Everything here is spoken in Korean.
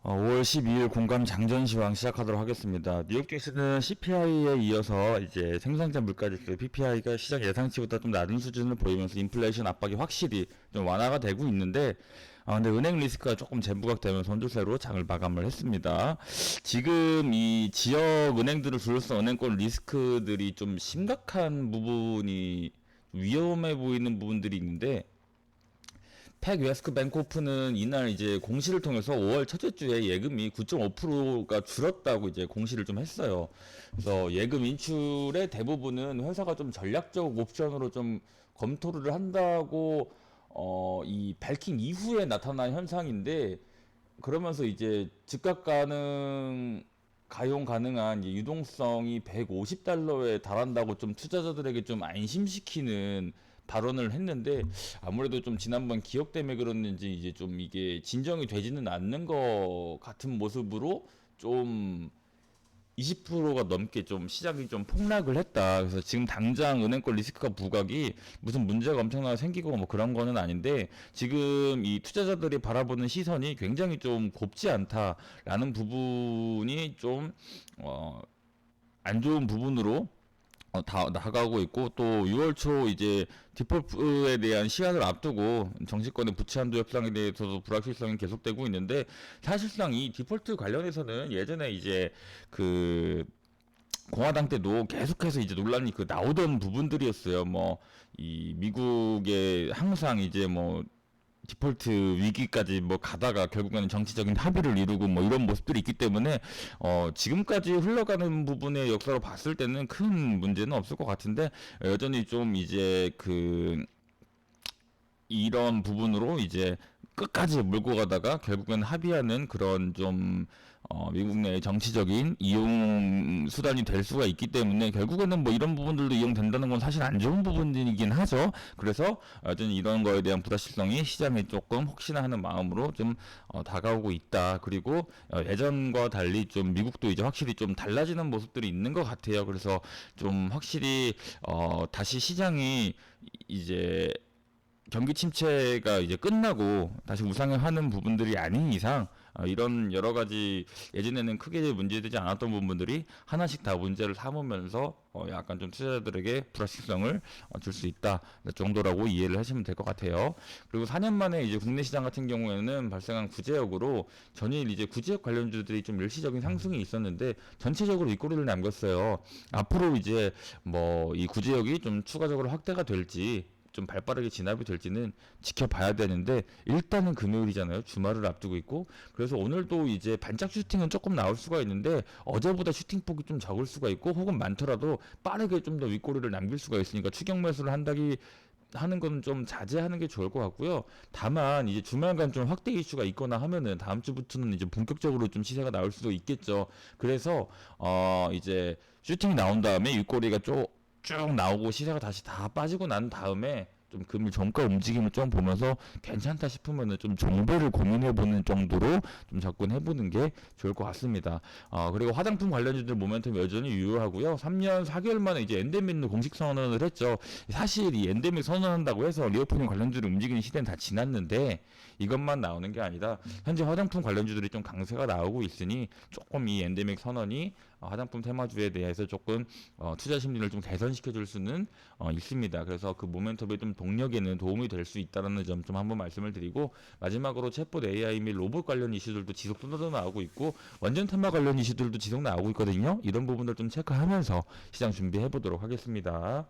5월 12일 공감 장전 시황 시작하도록 하겠습니다. 뉴욕 증시는 CPI에 이어서 이제 생산자 물가지수 PPI가 시장 예상치보다 좀 낮은 수준을 보이면서 인플레이션 압박이 확실히 좀 완화가 되고 있는데, 근데 은행 리스크가 조금 재부각되면서 선두세로 장을 마감을 했습니다. 지금 이 지역 은행들을 둘러싼 은행권 리스크들이 좀 심각한 부분이 위험해 보이는 부분들이 있는데, 팩 웨스크 뱅코프는 이날 이제 공시를 통해서 5월 첫째 주에 예금이 9.5%가 줄었다고 이제 공시를 좀 했어요. 그래서 예금 인출의 대부분은 회사가 좀 전략적 옵션으로 좀 검토를 한다고 이 밝힌 이후에 나타난 현상인데, 그러면서 이제 즉각 가용 가능한 이제 유동성이 150달러에 달한다고 좀 투자자들에게 좀 안심시키는 발언을 했는데, 아무래도 좀 지난번 기억 때문에 그랬는지 이제 좀 이게 진정이 되지는 않는 것 같은 모습으로 좀 20%가 넘게 좀 시장이 좀 폭락을 했다. 그래서 지금 당장 은행권 리스크가 부각이 무슨 문제가 엄청나게 생기고 뭐 그런 거는 아닌데, 지금 이 투자자들이 바라보는 시선이 굉장히 좀 곱지 않다라는 부분이 좀, 안 좋은 부분으로 다 나가고 있고, 또 6월 초 이제 디폴트에 대한 시한을 앞두고 정치권의 부채 한도 협상에 대해서도 불확실성이 계속되고 있는데, 사실상 이 디폴트 관련해서는 예전에 이제 그 공화당 때도 계속해서 이제 논란이 그 나오던 부분들이었어요. 뭐 이 미국의 항상 이제 뭐 디폴트 위기까지 뭐 가다가 결국에는 정치적인 합의를 이루고 뭐 이런 모습들이 있기 때문에 지금까지 흘러가는 부분의 역사로 봤을 때는 큰 문제는 없을 것 같은데, 여전히 좀 이제 그 이런 부분으로 이제 끝까지 몰고 가다가 결국엔 합의하는 그런 좀 미국 내의 정치적인 이용 수단이 될 수가 있기 때문에, 결국에는 뭐 이런 부분들도 이용된다는 건 사실 안 좋은 부분이긴 하죠. 그래서 여전히 이런 거에 대한 불확실성이 시장에 조금 혹시나 하는 마음으로 좀 다가오고 있다. 그리고 예전과 달리 좀 미국도 이제 확실히 좀 달라지는 모습들이 있는 것 같아요. 그래서 좀 확실히 다시 시장이 이제 경기 침체가 이제 끝나고 다시 우상향하는 부분들이 아닌 이상, 이런 여러 가지 예전에는 크게 문제되지 않았던 부분들이 하나씩 다 문제를 삼으면서 약간 좀 투자자들에게 불확실성을 줄 수 있다 정도라고 이해를 하시면 될 것 같아요. 그리고 4년 만에 이제 국내 시장 같은 경우에는 발생한 구제역으로 전일 이제 구제역 관련주들이 좀 일시적인 상승이 있었는데 전체적으로 윗꼬리를 남겼어요. 앞으로 이제 뭐 이 구제역이 좀 추가적으로 확대가 될지 좀 발빠르게 진압이 될지는 지켜봐야 되는데, 일단은 금요일이잖아요. 주말을 앞두고 있고, 그래서 오늘도 이제 반짝 슈팅은 조금 나올 수가 있는데 어제보다 슈팅 폭이 좀 적을 수가 있고, 혹은 많더라도 빠르게 좀 더 윗꼬리를 남길 수가 있으니까 추격 매수를 한다기 하는 건 좀 자제하는 게 좋을 것 같고요. 다만 이제 주말간 좀 확대 이슈가 있거나 하면은 다음 주부터는 이제 본격적으로 좀 시세가 나올 수도 있겠죠. 그래서 이제 슈팅이 나온 다음에 윗꼬리가 쭉 나오고 시세가 다시 다 빠지고 난 다음에 좀 금일 종가 움직임을 좀 보면서 괜찮다 싶으면은 좀 정배를 고민해보는 정도로 좀 접근해보는 게 좋을 것 같습니다. 그리고 화장품 관련주들 모멘텀 여전히 유효하고요. 3년 4개월 만에 이제 엔데믹 공식 선언을 했죠. 사실 이 엔데믹 선언한다고 해서 리오프닝 관련주를 움직이는 시대는 다 지났는데, 이것만 나오는 게 아니라 현재 화장품 관련주들이 좀 강세가 나오고 있으니 조금 이 엔데믹 선언이 화장품 테마주에 대해서 조금 투자 심리를 좀 개선시켜 줄 수는 있습니다. 그래서 그 모멘텀의 좀 동력에는 도움이 될 수 있다는 점 좀 한번 말씀을 드리고, 마지막으로 챗봇 AI 및 로봇 관련 이슈들도 지속 쏟아져 나오고 있고, 원전 테마 관련 이슈들도 지속 나오고 있거든요. 이런 부분들 좀 체크하면서 시장 준비해 보도록 하겠습니다.